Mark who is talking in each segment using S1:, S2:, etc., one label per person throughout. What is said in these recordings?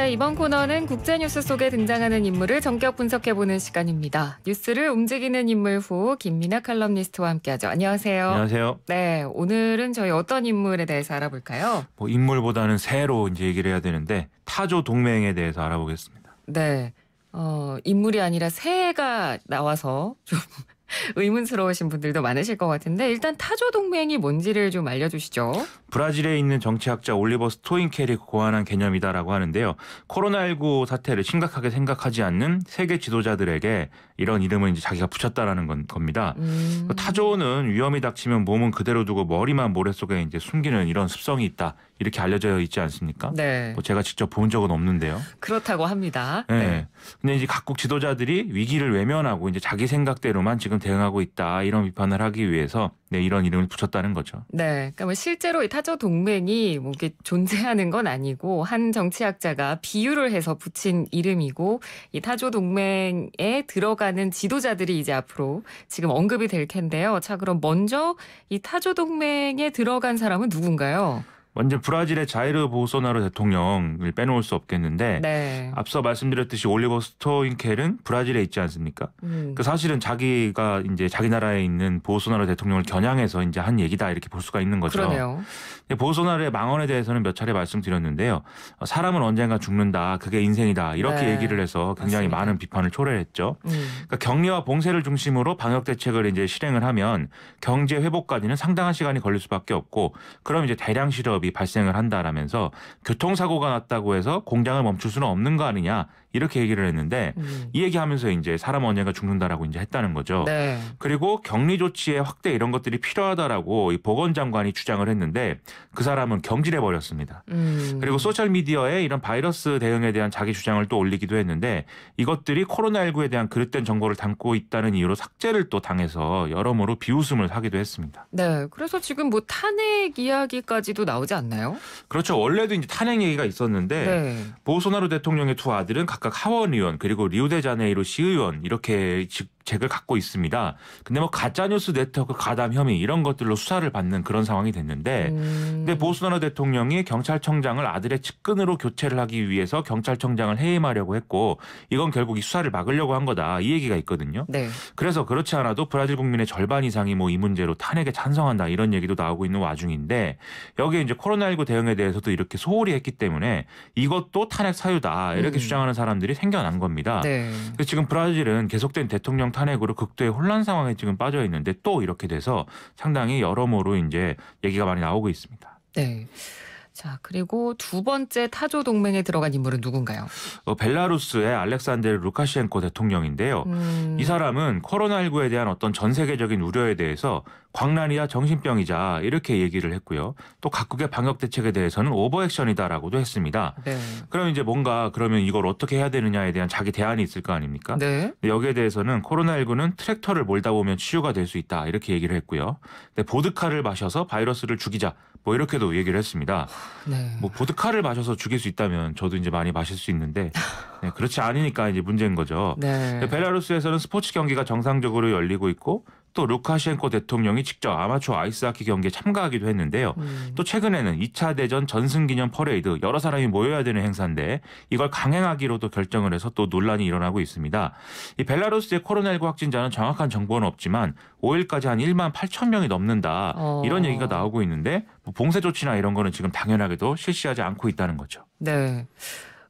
S1: 네, 이번 코너는 국제뉴스 속에 등장하는 인물을 전격 분석해보는 시간입니다. 뉴스를 움직이는 인물 후 김민아 칼럼니스트와 함께하죠. 안녕하세요.
S2: 안녕하세요.
S1: 네, 오늘은 저희 어떤 인물에 대해서 알아볼까요?
S2: 인물보다는 새로 이제 얘기를 해야 되는데 타조 동맹에 대해서 알아보겠습니다.
S1: 네, 인물이 아니라 새가 나와서 좀 의문스러우신 분들도 많으실 것 같은데 일단 타조 동맹이 뭔지를 좀 알려주시죠.
S2: 브라질에 있는 정치학자 올리버 스토인켈이 고안한 개념이다라고 하는데요. 코로나19 사태를 심각하게 생각하지 않는 세계 지도자들에게 이런 이름을 이제 자기가 붙였다라는 겁니다. 타조는 위험이 닥치면 몸은 그대로 두고 머리만 모래 속에 이제 숨기는 이런 습성이 있다. 이렇게 알려져 있지 않습니까?
S1: 네.
S2: 제가 직접 본 적은 없는데요.
S1: 그렇다고 합니다.
S2: 네.
S1: 네.
S2: 근데 이제 각국 지도자들이 위기를 외면하고 이제 자기 생각대로만 지금 대응하고 있다. 이런 비판을 하기 위해서 이런 이름을 붙였다는 거죠.
S1: 네. 그러니까 뭐 실제로 이 타조 동맹이 뭐 이게 존재하는 건 아니고 한 정치학자가 비유를 해서 붙인 이름이고 이 타조 동맹에 들어가는 지도자들이 이제 앞으로 지금 언급이 될 텐데요. 자, 그럼 먼저 이 타조 동맹에 들어간 사람은 누군가요?
S2: 먼저 브라질의 자이르 보소나루 대통령을 빼놓을 수 없겠는데
S1: 네.
S2: 앞서 말씀드렸듯이 올리버 스토인켈은 브라질에 있지 않습니까? 그 사실은 자기가 이제 자기 나라에 있는 보소나루 대통령을 겨냥해서 이제 한 얘기다 이렇게 볼 수가 있는 거죠.
S1: 그러네요.
S2: 보소나루의 망언에 대해서는 몇 차례 말씀드렸는데요. 사람은 언젠가 죽는다. 그게 인생이다. 이렇게
S1: 네.
S2: 얘기를 해서 굉장히
S1: 맞습니다.
S2: 많은 비판을 초래했죠. 그러니까 격리와 봉쇄를 중심으로 방역 대책을 이제 실행을 하면 경제 회복까지는 상당한 시간이 걸릴 수밖에 없고 그럼 이제 대량 실업이 발생을 한다라면서 교통사고가 났다고 해서 공장을 멈출 수는 없는 거 아니냐 이렇게 얘기를 했는데 이 얘기하면서 이제 사람 언젠가 죽는다라고 이제 했다는 거죠.
S1: 네.
S2: 그리고 격리 조치의 확대 이런 것들이 필요하다라고 이 보건장관이 주장을 했는데 그 사람은 경질해 버렸습니다. 그리고 소셜 미디어에 이런 바이러스 대응에 대한 자기 주장을 또 올리기도 했는데 이것들이 코로나19에 대한 그릇된 정보를 담고 있다는 이유로 삭제를 또 당해서 여러모로 비웃음을 사기도 했습니다.
S1: 네. 그래서 지금 뭐 탄핵 이야기까지도 나오지 않나요?
S2: 그렇죠. 원래도 이제 탄핵 얘기가 있었는데
S1: 네.
S2: 보소나루 대통령의 두 아들은 각각 하원 의원 그리고 리우데자네이루 시의원 이렇게 직책을 갖고 있습니다. 근데 뭐 가짜뉴스 네트워크 가담 혐의 이런 것들로 수사를 받는 그런 상황이 됐는데 근데 보소나루 대통령이 경찰청장을 아들의 측근으로 교체를 하기 위해서 경찰청장을 해임하려고 했고 이건 결국 이 수사를 막으려고 한 거다. 이 얘기가 있거든요.
S1: 네.
S2: 그래서 그렇지 않아도 브라질 국민의 절반 이상이 뭐 이 문제로 탄핵에 찬성한다 이런 얘기도 나오고 있는 와중인데 여기에 이제 코로나19 대응에 대해서도 이렇게 소홀히 했기 때문에 이것도 탄핵 사유다 이렇게 주장하는 사람들이 생겨난 겁니다.
S1: 네.
S2: 그래서 지금 브라질은 계속된 대통령 탄핵으로 극도의 혼란 상황에 지금 빠져 있는데 또 이렇게 돼서 상당히 여러모로 이제 얘기가 많이 나오고 있습니다.
S1: 네. 자, 그리고 두 번째 타조 동맹에 들어간 인물은 누군가요?
S2: 벨라루스의 알렉산데르 루카셴코 대통령인데요. 이 사람은 코로나19에 대한 어떤 전 세계적인 우려에 대해서 광란이야 정신병이자 이렇게 얘기를 했고요. 또 각국의 방역 대책에 대해서는 오버액션이다라고도 했습니다.
S1: 네.
S2: 그럼 이제 뭔가 그러면 이걸 어떻게 해야 되느냐에 대한 자기 대안이 있을 거 아닙니까?
S1: 네.
S2: 여기에 대해서는 코로나19는 트랙터를 몰다 보면 치유가 될 수 있다 이렇게 얘기를 했고요. 보드카를 마셔서 바이러스를 죽이자 뭐 이렇게도 얘기를 했습니다.
S1: 네.
S2: 뭐 보드카를 마셔서 죽일 수 있다면 저도 이제 많이 마실 수 있는데 그렇지 않으니까 이제 문제인 거죠.
S1: 네.
S2: 벨라루스에서는 스포츠 경기가 정상적으로 열리고 있고 또 루카셴코 대통령이 직접 아마추어 아이스하키 경기에 참가하기도 했는데요. 또 최근에는 2차 대전 전승기념 퍼레이드 여러 사람이 모여야 되는 행사인데 이걸 강행하기로도 결정을 해서 또 논란이 일어나고 있습니다. 이 벨라루스의 코로나19 확진자는 정확한 정보는 없지만 5일까지 한 1만 8천 명이 넘는다. 이런 얘기가 나오고 있는데 뭐 봉쇄 조치나 이런 거는 지금 당연하게도 실시하지 않고 있다는 거죠.
S1: 네.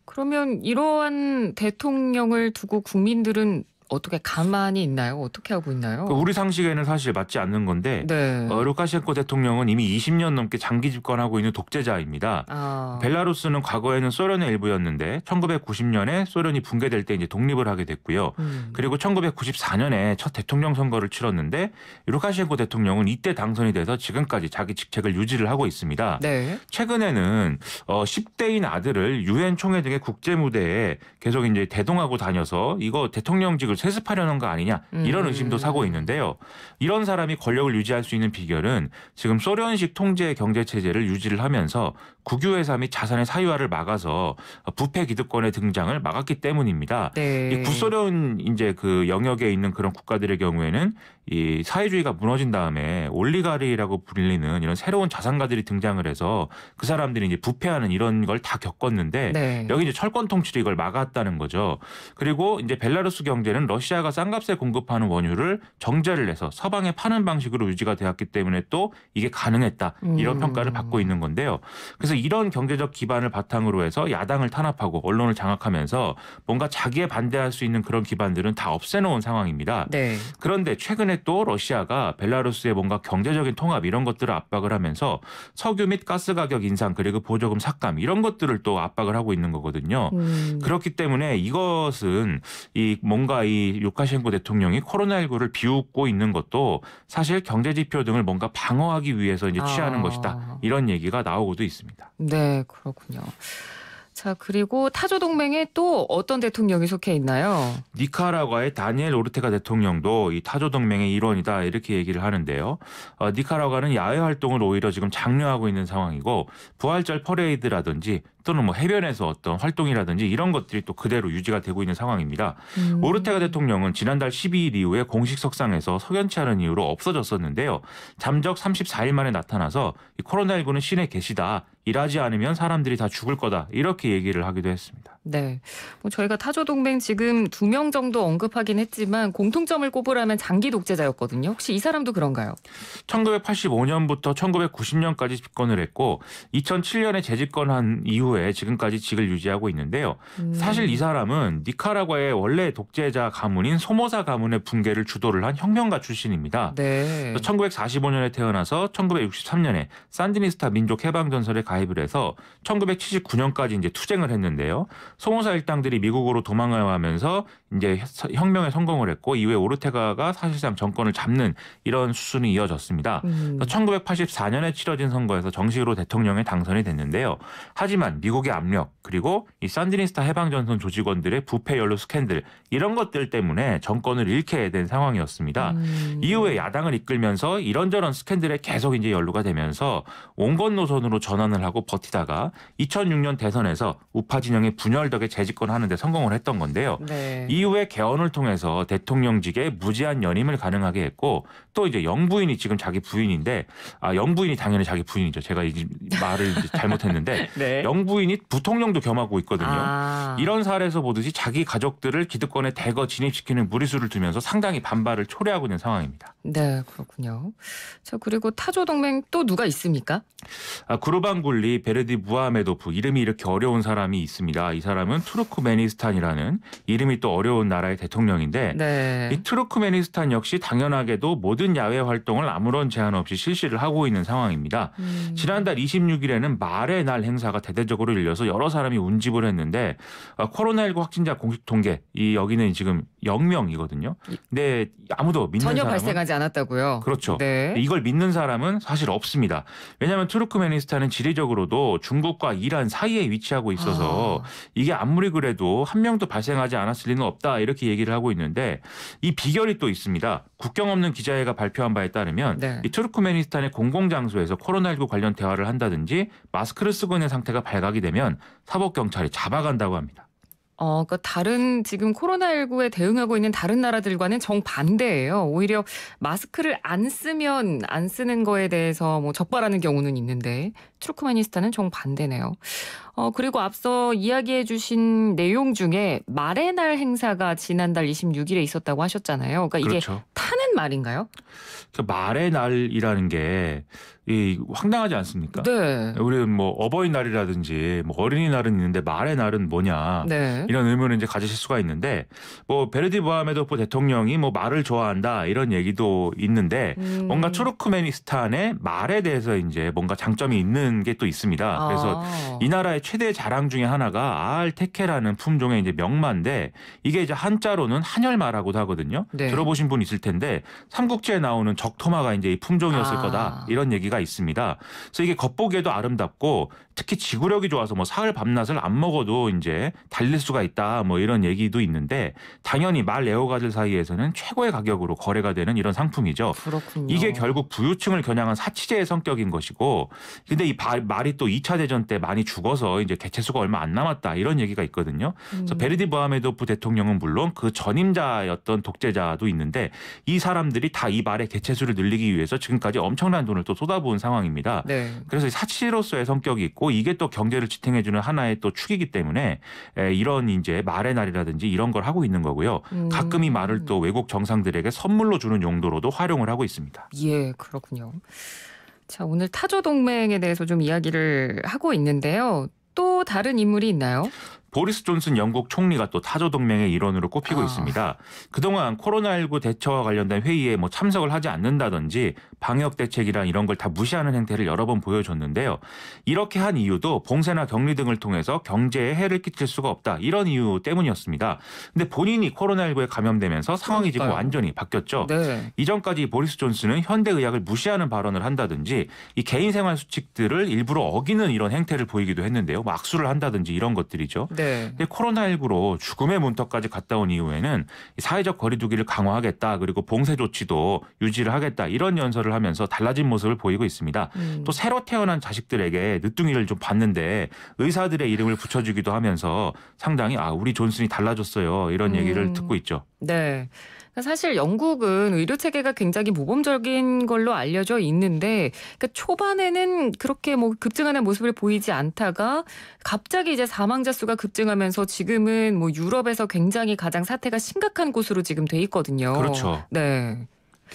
S1: 그러면 이러한 대통령을 두고 국민들은 어떻게 가만히 있나요? 어떻게 하고 있나요?
S2: 우리 상식에는 사실 맞지 않는 건데
S1: 네.
S2: 루카셴코 대통령은 이미 20년 넘게 장기 집권하고 있는 독재자입니다. 벨라루스는 과거에는 소련의 일부였는데 1990년에 소련이 붕괴될 때 이제 독립을 하게 됐고요. 그리고 1994년에 첫 대통령 선거를 치렀는데 루카셴코 대통령은 이때 당선이 돼서 지금까지 자기 직책을 유지를 하고 있습니다.
S1: 네.
S2: 최근에는 10대인 아들을 유엔 총회 등의 국제 무대에 계속 이제 대동하고 다녀서 이거 대통령직을 세습하려는 거 아니냐 이런 의심도 사고 있는데요. 이런 사람이 권력을 유지할 수 있는 비결은 지금 소련식 통제 경제 체제를 유지를 하면서 국유회사 및 자산의 사유화를 막아서 부패 기득권의 등장을 막았기 때문입니다.
S1: 네.
S2: 이 구소련 이제 그 영역에 있는 그런 국가들의 경우에는 이 사회주의가 무너진 다음에 올리가리라고 불리는 이런 새로운 자산가들이 등장을 해서 그 사람들이 이제 부패하는 이런 걸 다 겪었는데
S1: 네.
S2: 여기 이제 철권 통치로 이걸 막았다는 거죠. 그리고 이제 벨라루스 경제는 러시아가 싼값에 공급하는 원유를 정제를 해서 서방에 파는 방식으로 유지가 되었기 때문에 또 이게 가능했다. 이런 평가를 받고 있는 건데요. 그래서 이런 경제적 기반을 바탕으로 해서 야당을 탄압하고 언론을 장악하면서 뭔가 자기에 반대할 수 있는 그런 기반들은 다 없애놓은 상황입니다.
S1: 네.
S2: 그런데 최근에 또 러시아가 벨라루스의 뭔가 경제적인 통합 이런 것들을 압박을 하면서 석유 및 가스 가격 인상 그리고 보조금 삭감 이런 것들을 또 압박을 하고 있는 거거든요. 그렇기 때문에 이것은 이 뭔가 이 루카셴코 대통령이 코로나19를 비웃고 있는 것도 사실 경제 지표 등을 뭔가 방어하기 위해서 이제 취하는 것이다. 이런 얘기가 나오고도 있습니다.
S1: 네, 그렇군요. 자, 그리고 타조 동맹에 또 어떤 대통령이 속해 있나요?
S2: 니카라과의 다니엘 오르테가 대통령도 이 타조 동맹의 일원이다 이렇게 얘기를 하는데요. 니카라과는 야외 활동을 오히려 지금 장려하고 있는 상황이고 부활절 퍼레이드라든지 또는 뭐 해변에서 어떤 활동이라든지 이런 것들이 또 그대로 유지가 되고 있는 상황입니다. 오르테가 대통령은 지난달 12일 이후에 공식 석상에서 석연치 않은 이유로 없어졌었는데요. 잠적 34일 만에 나타나서 이 코로나19는 신의 계시다. 일하지 않으면 사람들이 다 죽을 거다. 이렇게 얘기를 하기도 했습니다.
S1: 네. 뭐 저희가 타조 동맹 지금 2명 정도 언급하긴 했지만 공통점을 꼽으라면 장기 독재자였거든요. 혹시 이 사람도 그런가요?
S2: 1985년부터 1990년까지 집권을 했고 2007년에 재집권한 이후에 지금까지 직을 유지하고 있는데요. 사실 이 사람은 니카라과의 원래 독재자 가문인 소모사 가문의 붕괴를 주도를 한 혁명가 출신입니다.
S1: 네.
S2: 1945년에 태어나서 1963년에 산디니스타 민족 해방 전선에 가입을 해서 1979년까지 이제 투쟁을 했는데요. 소모사 일당들이 미국으로 도망을 가면서 이제 혁명에 성공을 했고 이후에 오르테가가 사실상 정권을 잡는 이런 수순이 이어졌습니다. 1984년에 치러진 선거에서 정식으로 대통령에 당선이 됐는데요. 하지만 미국의 압력 그리고 이 산디니스타 해방전선 조직원들의 부패 연루 스캔들 이런 것들 때문에 정권을 잃게 된 상황이었습니다. 이후에 야당을 이끌면서 이런저런 스캔들에 계속 이제 연루가 되면서 온건 노선으로 전환을 하고 버티다가 2006년 대선에서 우파 진영의 분열 덕에 재집권하는 데 성공을 했던 건데요.
S1: 네.
S2: 이후에 개헌을 통해서 대통령직에 무제한 연임을 가능하게 했고 또 이제 영부인이 지금 자기 부인인데 영부인이 당연히 자기 부인이죠. 제가 이 말을 이제 잘못했는데
S1: 네.
S2: 영부인이 부통령도 겸하고 있거든요.
S1: 아.
S2: 이런 사례에서 보듯이 자기 가족들을 기득권에 대거 진입시키는 무리수를 두면서 상당히 반발을 초래하고 있는 상황입니다.
S1: 네, 그렇군요. 자, 그리고 타조 동맹 또 누가 있습니까?
S2: 구르반굴리 베르디 무하메도프 이름이 이렇게 어려운 사람이 있습니다. 이 사람은 투르크메니스탄이라는 이름이 또 어려운 나라의 대통령인데
S1: 네.
S2: 이 투르크메니스탄 역시 당연하게도 모든 야외 활동을 아무런 제한 없이 실시를 하고 있는 상황입니다. 지난달 26일에는 말의 날 행사가 대대적으로 열려서 여러 사람이 운집을 했는데 코로나19 확진자 공식 통계 이 여기는 지금 0명이거든요. 근데 아무도 믿는
S1: 전혀
S2: 사람은
S1: 발생하지 않았다고요?
S2: 그렇죠.
S1: 네.
S2: 이걸 믿는 사람은 사실 없습니다. 왜냐하면 투르크메니스탄은 지리적으로도 중국과 이란 사이에 위치하고 있어서 이게 아무리 그래도 한 명도 발생하지 않았을 리는 없다 이렇게 얘기를 하고 있는데 이 비결이 또 있습니다. 국경 없는 기자회가 발표한 바에 따르면
S1: 네.
S2: 이 투르크메니스탄의 공공장소에서 코로나19 관련 대화를 한다든지 마스크를 쓰고 있는 상태가 발각이 되면 사법경찰이 잡아간다고 합니다.
S1: 그러니까 다른 지금 코로나19에 대응하고 있는 다른 나라들과는 정반대예요. 오히려 마스크를 안 쓰면 안 쓰는 거에 대해서 뭐 적발하는 경우는 있는데 투르크메니스탄은 정반대네요. 그리고 앞서 이야기해 주신 내용 중에 말의 날 행사가 지난달 26일에 있었다고 하셨잖아요. 그러니까 이게
S2: 그렇죠.
S1: 타는 말인가요?
S2: 그 말의 날이라는 게 황당하지 않습니까?
S1: 네.
S2: 우리 뭐 어버이날이라든지 뭐 어린이날은 있는데 말의 날은 뭐냐
S1: 네.
S2: 이런 의문을 이제 가지실 수가 있는데 뭐 베르디 무하메도프 대통령이 뭐 말을 좋아한다 이런 얘기도 있는데 뭔가 투르크메니스탄의 말에 대해서 이제 뭔가 장점이 있는 게 또 있습니다. 그래서 이 나라의 최대 자랑 중에 하나가 아알테케라는 품종의 이제 명마인데 이게 이제 한자로는 한열마라고도 하거든요.
S1: 네.
S2: 들어보신 분 있을 텐데 삼국지에 나오는 적토마가 이제 이 품종이었을 거다 이런 얘기가 얘기가 있습니다. 그래서 이게 겉보기에도 아름답고 특히 지구력이 좋아서 뭐 사흘 밤낮을 안 먹어도 이제 달릴 수가 있다 뭐 이런 얘기도 있는데 당연히 말 애호가들 사이에서는 최고의 가격으로 거래가 되는 이런 상품이죠.
S1: 그렇군요.
S2: 이게 결국 부유층을 겨냥한 사치제의 성격인 것이고 근데 이 말이 또 2차 대전 때 많이 죽어서 이제 개체수가 얼마 안 남았다 이런 얘기가 있거든요. 그래서 베르디 모하메도프 대통령은 물론 그 전임자였던 독재자도 있는데 이 사람들이 다 이 말의 개체수를 늘리기 위해서 지금까지 엄청난 돈을 또 쏟아부은 상황입니다.
S1: 네.
S2: 그래서 사치로서의 성격이 있고 이게 또 경제를 지탱해주는 하나의 또 축이기 때문에 이런 이제 말의 날이라든지 이런 걸 하고 있는 거고요. 가끔 이 말을 또 외국 정상들에게 선물로 주는 용도로도 활용을 하고 있습니다.
S1: 예, 그렇군요. 자, 오늘 타조 동맹에 대해서 좀 이야기를 하고 있는데요. 또 다른 인물이 있나요?
S2: 보리스 존슨 영국 총리가 또 타조 동맹의 일원으로 꼽히고 있습니다. 그동안 코로나19 대처와 관련된 회의에 뭐 참석을 하지 않는다든지 방역 대책이란 이런 걸 다 무시하는 행태를 여러 번 보여줬는데요. 이렇게 한 이유도 봉쇄나 격리 등을 통해서 경제에 해를 끼칠 수가 없다. 이런 이유 때문이었습니다. 근데 본인이 코로나19에 감염되면서 상황이 지금 완전히 바뀌었죠.
S1: 네.
S2: 이전까지 보리스 존슨은 현대의학을 무시하는 발언을 한다든지 이 개인생활 수칙들을 일부러 어기는 이런 행태를 보이기도 했는데요. 뭐 악수를 한다든지 이런 것들이죠.
S1: 네.
S2: 근데 코로나19로 죽음의 문턱까지 갔다 온 이후에는 사회적 거리두기를 강화하겠다. 그리고 봉쇄 조치도 유지를 하겠다. 이런 연설을 하면서 달라진 모습을 보이고 있습니다. 또 새로 태어난 자식들에게 늦둥이를 좀 봤는데 의사들의 이름을 붙여주기도 하면서 상당히 우리 존슨이 달라졌어요. 이런 얘기를 듣고 있죠.
S1: 네. 사실 영국은 의료 체계가 굉장히 모범적인 걸로 알려져 있는데 그러니까 초반에는 그렇게 뭐 급증하는 모습을 보이지 않다가 갑자기 이제 사망자 수가 급증하면서 지금은 뭐 유럽에서 굉장히 가장 사태가 심각한 곳으로 지금 돼 있거든요.
S2: 그렇죠.
S1: 네.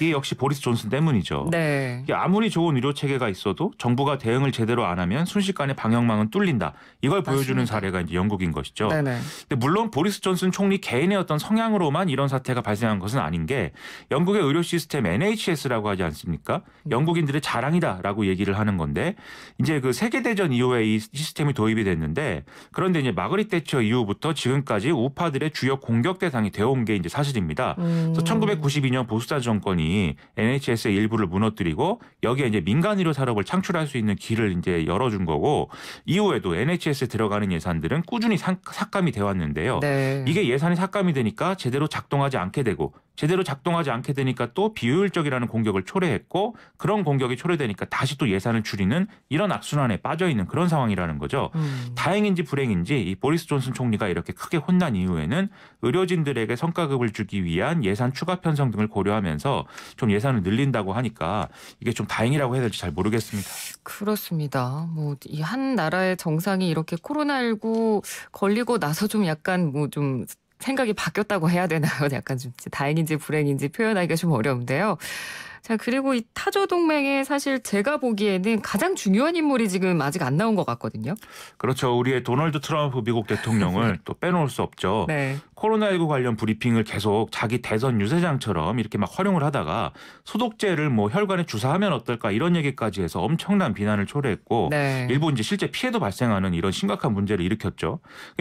S2: 이게 역시 보리스 존슨 때문이죠.
S1: 네.
S2: 이게 아무리 좋은 의료 체계가 있어도 정부가 대응을 제대로 안 하면 순식간에 방역망은 뚫린다. 이걸 보여주는
S1: 맞습니다.
S2: 사례가 이제 영국인 것이죠.
S1: 네네.
S2: 근데 물론 보리스 존슨 총리 개인의 어떤 성향으로만 이런 사태가 발생한 것은 아닌 게 영국의 의료 시스템 NHS라고 하지 않습니까? 영국인들의 자랑이다라고 얘기를 하는 건데 이제 그 세계대전 이후에 이 시스템이 도입이 됐는데 그런데 이제 마거릿 대처 이후부터 지금까지 우파들의 주요 공격 대상이 되어온 게 이제 사실입니다. 그래서 1992년 보수자 정권이 NHS의 일부를 무너뜨리고 여기에 이제 민간 의료 산업을 창출할 수 있는 길을 이제 열어준 거고 이후에도 NHS에 들어가는 예산들은 꾸준히 삭감이 되어 왔는데요.
S1: 네.
S2: 이게 예산이 삭감이 되니까 제대로 작동하지 않게 되고 제대로 작동하지 않게 되니까 또 비효율적이라는 공격을 초래했고 그런 공격이 초래되니까 다시 또 예산을 줄이는 이런 악순환에 빠져 있는 그런 상황이라는 거죠. 다행인지 불행인지 이 보리스 존슨 총리가 이렇게 크게 혼난 이후에는 의료진들에게 성과급을 주기 위한 예산 추가 편성 등을 고려하면서 좀 예산을 늘린다고 하니까 이게 좀 다행이라고 해야 될지 잘 모르겠습니다.
S1: 그렇습니다. 뭐 이 한 나라의 정상이 이렇게 코로나19 걸리고 나서 좀 약간 뭐 좀 생각이 바뀌었다고 해야 되나요? 약간 좀 다행인지 불행인지 표현하기가 좀 어려운데요. 자, 그리고 이 타조 동맹에 사실 제가 보기에는 가장 중요한 인물이 지금 아직 안 나온 것 같거든요.
S2: 그렇죠. 우리의 도널드 트럼프 미국 대통령을 또 빼놓을 수 없죠.
S1: 네.
S2: 코로나19 관련 브리핑을 계속 자기 대선 유세장처럼 이렇게 막 활용을 하다가 소독제를 뭐 혈관에 주사하면 어떨까 이런 얘기까지 해서 엄청난 비난을 초래했고
S1: 네.
S2: 일부 이제 실제 피해도 발생하는 이런 심각한 문제를 일으켰죠.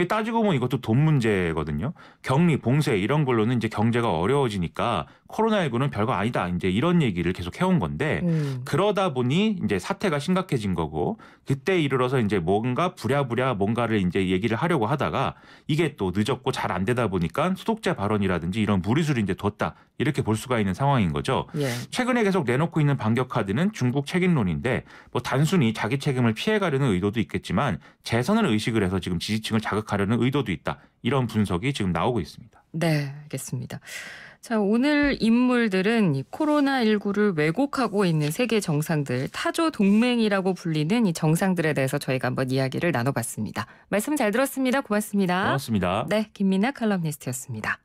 S2: 따지고 보면 이것도 돈 문제거든요. 격리, 봉쇄 이런 걸로는 이제 경제가 어려워지니까 코로나19는 별거 아니다. 이제 이런 얘기를 계속 해온 건데 그러다 보니 이제 사태가 심각해진 거고 그때 이르러서 이제 뭔가 부랴부랴 뭔가를 이제 얘기를 하려고 하다가 이게 또 늦었고 잘 안 되다 보니까 소독제 발언이라든지 이런 무리수를 이제 뒀다. 이렇게 볼 수가 있는 상황인 거죠.
S1: 예.
S2: 최근에 계속 내놓고 있는 반격 카드는 중국 책임론인데 뭐 단순히 자기 책임을 피해가려는 의도도 있겠지만 재선을 의식을 해서 지금 지지층을 자극하려는 의도도 있다. 이런 분석이 지금 나오고 있습니다.
S1: 네, 알겠습니다. 자, 오늘 인물들은 이 코로나19를 왜곡하고 있는 세계 정상들, 타조 동맹이라고 불리는 이 정상들에 대해서 저희가 한번 이야기를 나눠봤습니다. 말씀 잘 들었습니다. 고맙습니다.
S2: 고맙습니다.
S1: 네, 김민아 칼럼니스트였습니다.